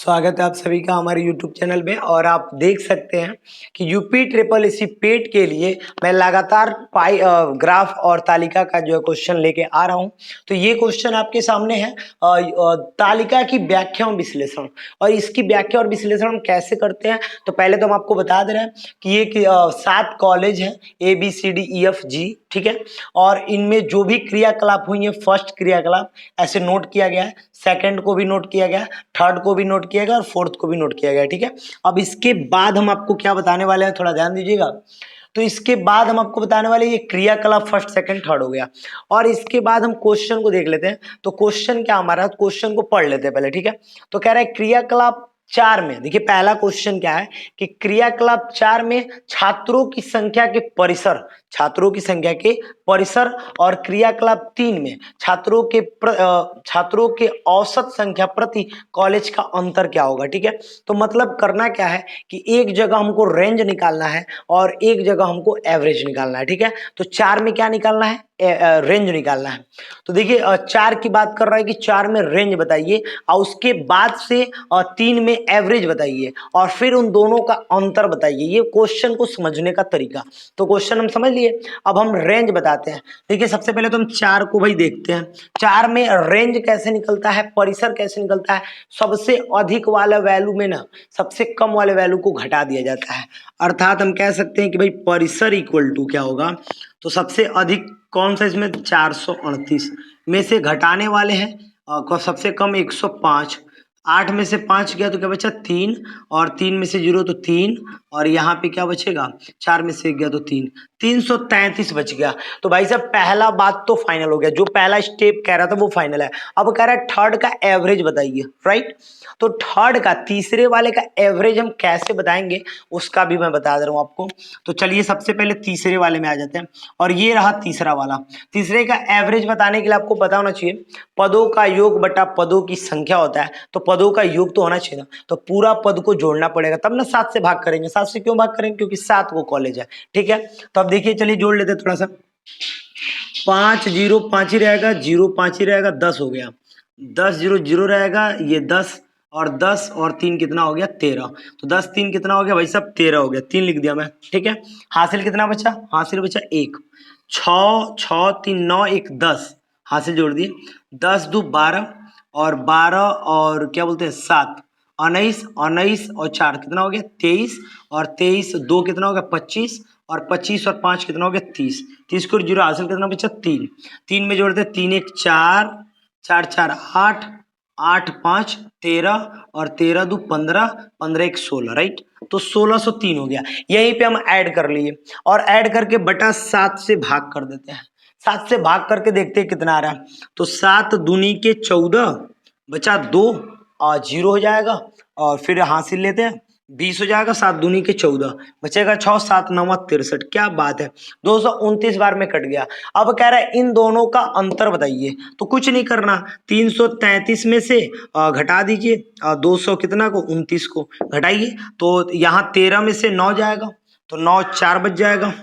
स्वागत है आप सभी का हमारे YouTube चैनल में। और आप देख सकते हैं कि यूपी ट्रिपल एसी पेट के लिए मैं लगातार ग्राफ और तालिका का जो है क्वेश्चन लेके आ रहा हूं। तो ये क्वेश्चन आपके सामने है तालिका की व्याख्या और विश्लेषण। और इसकी व्याख्या और विश्लेषण हम कैसे करते हैं, तो पहले तो हम आपको बता दे रहे हैं कि ये 7 कॉलेज हैं ABCDEFG, ठीक है। और इनमें जो भी क्रियाकलाप हुई है, फर्स्ट क्रियाकलाप ऐसे नोट किया गया है, सेकंड को भी नोट किया गया, थर्ड को भी नोट किया गया और फोर्थ को भी नोट किया गया, ठीक है। अब इसके बाद हम आपको क्या बताने वाले हैं, थोड़ा ध्यान दीजिएगा। तो इसके बाद हम आपको बताने वाले ये क्रियाकलाप फर्स्ट सेकंड थर्ड हो गया। और इसके बाद हम क्वेश्चन को देख लेते हैं। तो क्वेश्चन क्या हमारा, क्वेश्चन को पढ़ लेते हैं पहले, ठीक है। तो कह रहा है क्रियाकलाप 4 में, देखिए पहला क्वेश्चन क्या है कि क्रियाकलाप 4 में छात्रों की संख्या के परिसर, छात्रों की संख्या के परिसर, और क्रियाकलाप 3 में छात्रों के औसत संख्या प्रति कॉलेज का अंतर क्या होगा, ठीक है। तो मतलब करना क्या है कि एक जगह हमको रेंज निकालना है और एक जगह हमको एवरेज निकालना है, ठीक है। तो 4 में क्या निकालना है, रेंज निकालना है। तो देखिए 4 की बात कर रहा है कि 4 में रेंज बताइए, और उसके बाद से 3 में एवरेज बताइए, और फिर उन दोनों का अंतर बताइए। ये क्वेश्चन को समझने का तरीका। तो क्वेश्चन हम समझ लिए, अब हम रेंज बताते हैं। देखिए सबसे पहले तो हम 4 को भाई देखते हैं। 4 में रेंज कैसे निकलता है, परिसर कैसे निकलता है। सबसे अधिक वाले वैल्यू में ना सबसे कम वाले वैल्यू को घटा दिया जाता है। अर्थात हम कह सकते हैं कि भाई परिसर इक्वल टू क्या होगा, तो सबसे अधिक कौन सा इसमें 438 में से घटाने वाले हैं सबसे कम 105। 8 में से 5 गया तो क्या बचा 3, और 3 में से 0 तो 3, और यहाँ पे क्या बचेगा 4 में से 1 गया तो 3, 333 बच गया। तो भाई साहब पहला बात तो फाइनल हो गया, जो पहला स्टेप कह रहा था वो फाइनल है। अब कह रहा है थर्ड का एवरेज बताइए, राइट। तो थर्ड का, तीसरे वाले का एवरेज हम कैसे बताएंगे उसका भी मैं बता दे रहा हूँ आपको। तो चलिए सबसे पहले तीसरे वाले में आ जाते हैं, और ये रहा तीसरा वाला। तीसरे का एवरेज बताने के लिए आपको पता होना चाहिए पदों का योग बटा पदों की संख्या होता है। तो पदों का योग तो होना चाहिए ना, तो पूरा पद को जोड़ना पड़ेगा, तब ना 7 से भाग करेंगे। 7 से क्यों भाग करेंगे, क्योंकि 7 को कॉलेज है, ठीक है। तो अब देखिए चलिए जोड़ लेते हैं थोड़ा सा। 5 0 5 ही रहेगा, 0 5 ही रहेगा, 10 हो गया। 10 0 0 रहेगा, ये 10 और 10 और 3 कितना हो गया 13। तो 10 3 कितना हो गया भाई साहब 13 हो गया, 3 लिख दिया मैं, ठीक है। हासिल कितना बचा, हासिल बचा 1। 6 6 3 9 1 10, हासिल जोड़ दिए। 10 2 12, और 12 और क्या बोलते हैं 7, 19 19 और 4 कितना हो गया 23, और 23 2 कितना हो गया 25, और 25 और 5 कितना हो गया 30। 30 को 0 हासिल कितना बचा 3। 3 में जोड़ते 3 1 4, 4 4 8, 8 5 13, और 13 2 15, 15 1 16, राइट। तो 1603 हो गया। यहीं पे हम ऐड कर लिए, और ऐड करके बटा 7 से भाग कर देते हैं। 7 से भाग करके देखते हैं कितना आ रहा है। तो 7 दूनी के 14, बचा 2, और 0 हो जाएगा, और फिर हासिल लेते हैं 20 हो जाएगा। 7 दूनी के 14, बचेगा 6, 7 9 63। क्या बात है, 229 बार में कट गया। अब कह रहा है इन दोनों का अंतर बताइए। तो कुछ नहीं करना, 333 में से घटा दीजिए 200 कितना को 29 को घटाइए। तो यहाँ 13 में से 9 जाएगा, तो 9 4 बच जाएगा।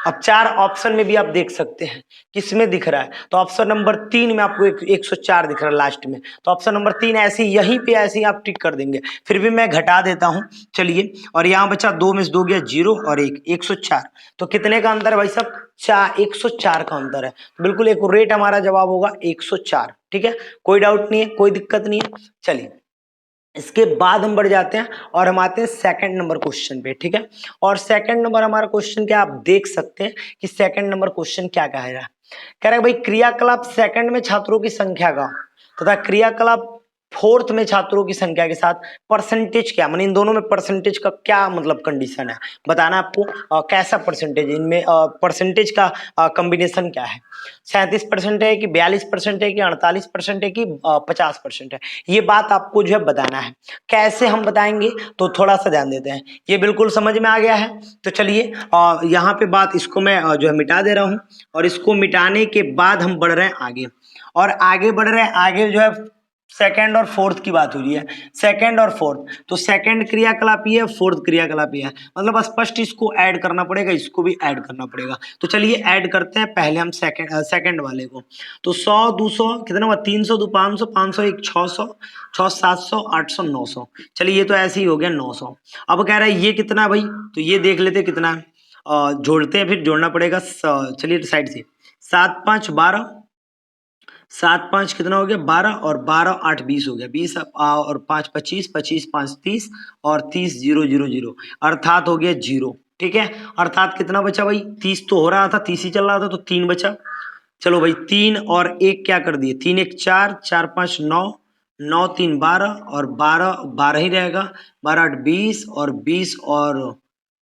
अब 4 ऑप्शन में भी आप देख सकते हैं किसमें दिख रहा है, तो ऑप्शन नंबर 3 में आपको 104 दिख रहा है लास्ट में। तो ऑप्शन नंबर 3 ऐसे यहीं पे ऐसे ही आप टिक कर देंगे। फिर भी मैं घटा देता हूं, चलिए। और यहाँ बचा 2 में से 2 गया 0 और 1, 104। तो कितने का अंतर है भाई साहब, 104 का अंतर है। तो बिल्कुल एक्यूरेट हमारा जवाब होगा 104, ठीक है। कोई डाउट नहीं है, कोई दिक्कत नहीं है। चलिए इसके बाद हम बढ़ जाते हैं और हम आते हैं सेकंड नंबर क्वेश्चन पे, ठीक है। और सेकंड नंबर हमारा क्वेश्चन क्या, आप देख सकते हैं कि सेकंड नंबर क्वेश्चन क्या कह रहा है। कह रहा है भाई क्रियाकलाप सेकंड में छात्रों की संख्या का तथा क्रियाकलाप फोर्थ में छात्रों की संख्या के साथ परसेंटेज क्या, माने इन दोनों में परसेंटेज का क्या मतलब कंडीशन है, बताना आपको। कैसा परसेंटेज, इनमें परसेंटेज का कॉम्बिनेशन क्या है। 37% है कि 42% है कि 48% है कि 50% है, ये बात आपको जो है बताना है। कैसे हम बताएंगे, तो थोड़ा सा ध्यान देते हैं। ये बिल्कुल समझ में आ गया है। तो चलिए यहाँ पे बात इसको मैं जो है मिटा दे रहा हूँ, और इसको मिटाने के बाद हम बढ़ रहे हैं आगे। और आगे बढ़ रहे हैं, आगे जो है सेकंड और फोर्थ की बात हो रही है, सेकंड और फोर्थ, तो सेकंड क्रियाकलाप ये है, फोर्थ क्रियाकलाप ये है, मतलब स्पष्ट इसको ऐड करना पड़ेगा, इसको भी ऐड करना पड़ेगा। तो चलिए ऐड करते हैं पहले हम सेकंड वाले को। तो 100 200 कितना हुआ, 300 2 500 500 1 600 6 700 800 900, चलिए ये तो ऐसे ही हो गया 900। अब कह रहा है ये कितना है भाई, तो ये देख लेते हैं कितना है, जोड़ते हैं, फिर जोड़ना पड़ेगा। चलिए साइड से 7 5 12, 7 5 कितना हो गया 12, और 12 8 20 हो गया 20, और 5 25, 25 5 30, और 30 0 0 0, अर्थात हो गया 0। ठीक है, अर्थात कितना बचा भाई, 30 तो हो रहा था, 30 ही चल रहा था, तो 3 बचा। चलो भाई 3 और 1 क्या कर दिए, 3 1 4, 4 5 9, 9 3 12, और 12 12 ही रहेगा, 12 8 20, और 20 और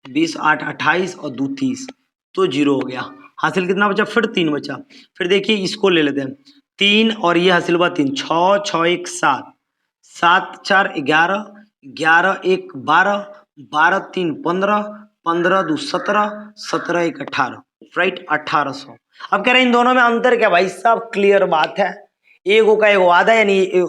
20 8 28, और 2 30, तो 0 हो गया। हासिल कितना बचा, फिर 3 बचा। फिर देखिए इसको ले लेते हैं, 3 और ये हासिल हुआ 3, 6 6 1 7, 7 4 11, 11 1 12, 12 3 15, 15 2 17, 17 1 18, राइट 1800। अब कह रहे हैं इन दोनों में अंतर क्या, भाई सब क्लियर बात है, एगो का एगो आधा, यानी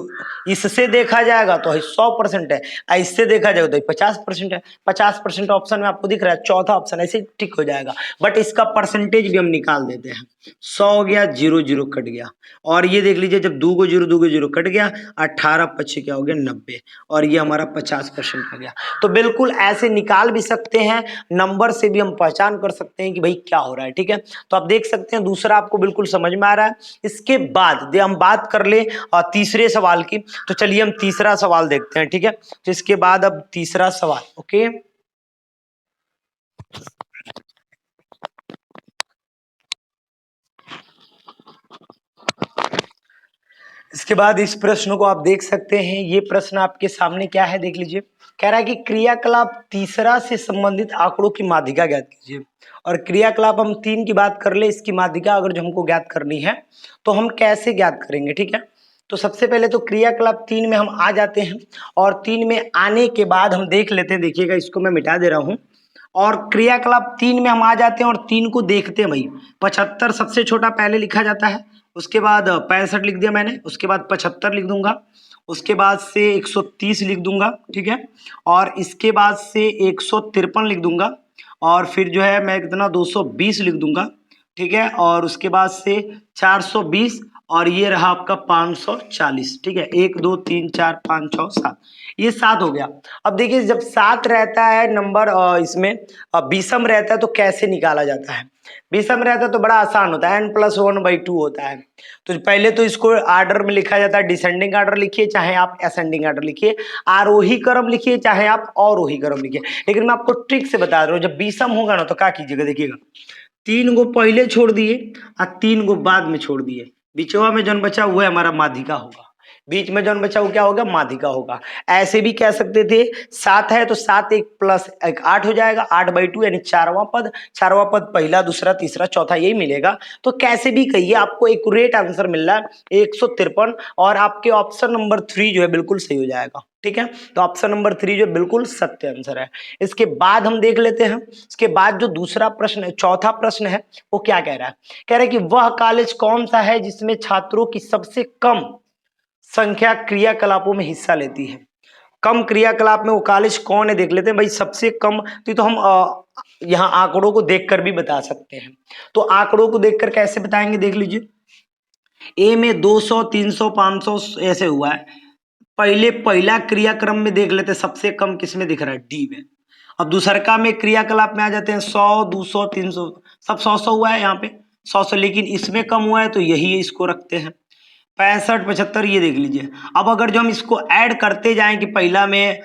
इससे देखा जाएगा तो 100% है, इससे देखा जाएगा तो 50% है। 50% ऑप्शन में आपको दिख रहा है, चौथा ऑप्शन ऐसे टिक हो जाएगा, बट इसका परसेंटेज भी हम निकाल देते हैं। 100 हो गया, 0 0 कट गया, और ये देख लीजिए जब 2 को 0 कट गया, 18 25 क्या हो गया 90, और ये हमारा 50% हो गया। तो बिल्कुल ऐसे निकाल भी सकते हैं, नंबर से भी हम पहचान कर सकते हैं कि भाई क्या हो रहा है। ठीक है, तो आप देख सकते हैं दूसरा आपको बिल्कुल समझ में आ रहा है। इसके बाद हम बात कर ले तीसरे सवाल की, तो चलिए हम तीसरा सवाल देखते हैं। ठीक है, तो इसके बाद अब तीसरा सवाल, ओके। इसके बाद इस प्रश्न को आप देख सकते हैं, ये प्रश्न आपके सामने क्या है देख लीजिए। कह रहा है कि क्रियाकलाप तीसरा से संबंधित आंकड़ों की माध्यिका ज्ञात कीजिए। और क्रियाकलाप हम 3 की बात कर ले, इसकी माध्यिका अगर जो हमको ज्ञात करनी है तो हम कैसे ज्ञात करेंगे। ठीक है, तो सबसे पहले तो क्रियाकलाप 3 में हम आ जाते हैं, और 3 में आने के बाद हम देख लेते हैं, देखिएगा इसको मैं मिटा दे रहा हूं, और क्रियाकलाप 3 में हम आ जाते हैं और 3 को देखते हैं भाई। 75 सबसे छोटा पहले लिखा जाता है, उसके बाद 65 लिख दिया मैंने, उसके बाद 75 लिख दूंगा, उसके बाद से 130 लिख दूंगा। ठीक है, और इसके बाद से 153 लिख दूंगा, और फिर जो है मैं कितना 220 लिख दूंगा। ठीक है, और उसके बाद से 420, और ये रहा आपका 540। ठीक है, 1 2 3 4 5 6 7, ये 7 हो गया। अब देखिए जब 7 रहता है नंबर, इसमें विषम रहता है तो कैसे निकाला जाता है। विषम रहता है तो बड़ा आसान होता है, n+1/2 होता है। तो पहले तो इसको आर्डर में लिखा जाता है, डिसेंडिंग आर्डर लिखिए चाहे आप असेंडिंग आर्डर लिखिए, आरोही क्रम लिखिए चाहे आप अवरोही क्रम लिखिए। लेकिन मैं आपको ट्रिक से बता रहा हूँ, जब विषम होगा ना तो क्या कीजिएगा, देखिएगा 3 को पहले छोड़ दिए और 3 को बाद में छोड़ दिए, बिचवा में जौन बचा वो हमारा माध्यिका होगा, बीच में जौन बचा वो क्या होगा, माध्यिका होगा। ऐसे भी कह सकते थे 7 है तो 7 1 + 1 8 हो जाएगा, 8/2 यानी चारवां पद, चारवां पद पहला दूसरा तीसरा चौथा यही मिलेगा। तो कैसे भी कहिए आपको एक्यूरेट आंसर मिल रहा है 153, और आपके ऑप्शन नंबर 3 जो है बिल्कुल सही हो जाएगा। ठीक है, तो ऑप्शन नंबर 3 जो बिल्कुल सत्य आंसर है। इसके बाद हम देख लेते हैं, इसके बाद जो दूसरा प्रश्न है, चौथा प्रश्न है, वो क्या कह रहा है। कह रहा है कि वह कॉलेज कौन सा है जिसमें छात्रों की सबसे कम संख्या क्रियाकलापों में हिस्सा लेती है। कम क्रियाकलाप में वो कॉलेज कौन है देख लेते हैं भाई। सबसे कम तो हम यहाँ आंकड़ों को देखकर भी बता सकते हैं। तो आंकड़ों को देखकर कैसे बताएंगे देख लीजिए, ए में 200 300 500 ऐसे हुआ है। पहला क्रियाक्रम में देख लेते हैं सबसे कम किसमें दिख रहा है, डी में। अब दूसरका में क्रियाकलाप में आ जाते हैं 100 200 300, सब 100 हुआ है यहाँ पे 100, लेकिन इसमें कम हुआ है तो यही है, इसको रखते हैं 65 75, ये देख लीजिए। अब अगर जो हम इसको ऐड करते जाएं कि पहला में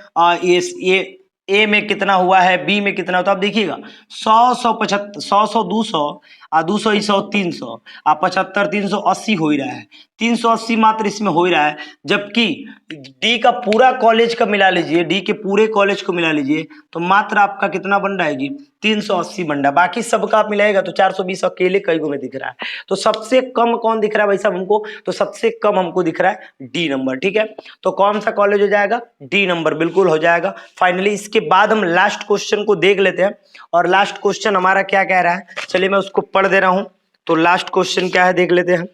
ये ए में कितना हुआ है, बी में कितना होता है, अब देखिएगा 100 175 100 200, 200 100 300, 75 380 हो ही रहा है, 380 मात्र इसमें हो ही रहा है। जबकि डी का पूरा कॉलेज का मिला लीजिए, डी के पूरे कॉलेज को मिला लीजिए तो मात्र आपका कितना बन रहा है जी, 380 बन रहा है। बाकी सबका आप मिलाएगा तो 420 अकेले कई गो में दिख रहा है। तो सबसे कम कौन दिख रहा है भाई साहब हमको, तो सबसे कम हमको दिख रहा है डी नंबर। ठीक है, तो कौन सा कॉलेज हो जाएगा, डी नंबर बिल्कुल हो जाएगा फाइनली। इसके बाद हम लास्ट क्वेश्चन को देख लेते हैं, और लास्ट क्वेश्चन हमारा क्या कह रहा है, चलिए मैं उसको पढ़ दे रहा हूं। तो लास्ट क्वेश्चन क्या है देख लेते हैं।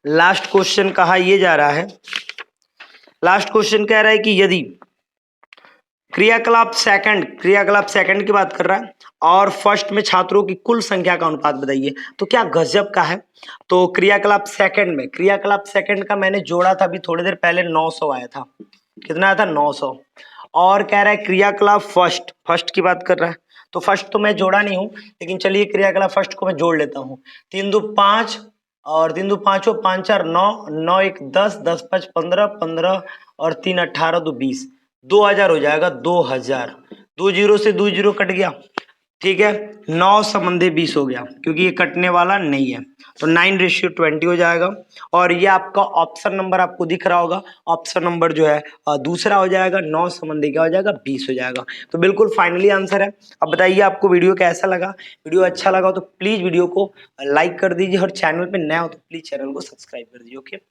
लास्ट क्वेश्चन कहा ये जा रहा है, लास्ट क्वेश्चन कह रहा है कि यदि क्रियाकलाप सेकंड की बात कर रहा है और फर्स्ट में छात्रों की कुल संख्या का अनुपात बताइए, तो क्या गजब का है। तो क्रियाकलाप सेकंड का मैंने जोड़ा था अभी थोड़ी देर पहले, 900 आया था। कितना आया था? 900। और कह रहा है क्रियाकलाप फर्स्ट की बात कर रहा है, तो फर्स्ट तो मैं जोड़ा नहीं हूं, लेकिन चलिए क्रियाकलाप फर्स्ट को मैं जोड़ लेता हूँ। 3 2 5 और 3 2 5 5 4 9, 9 1 10, 10 5 15, 15 और 3 18, 2 20, 2000 हो जाएगा। 2000, 2 जीरो से 2 जीरो कट गया, ठीक है। 9 संबंधी 20 हो गया, क्योंकि ये कटने वाला नहीं है, तो 9:20 हो जाएगा। और ये आपका ऑप्शन नंबर आपको दिख रहा होगा, ऑप्शन नंबर जो है दूसरा हो जाएगा। 9 संबंधी क्या हो जाएगा? 20 हो जाएगा। तो बिल्कुल फाइनली आंसर है। अब बताइए आपको वीडियो कैसा लगा। वीडियो अच्छा लगा हो तो प्लीज वीडियो को लाइक कर दीजिए, और चैनल पे नया हो तो प्लीज चैनल को सब्सक्राइब कर दीजिए। ओके।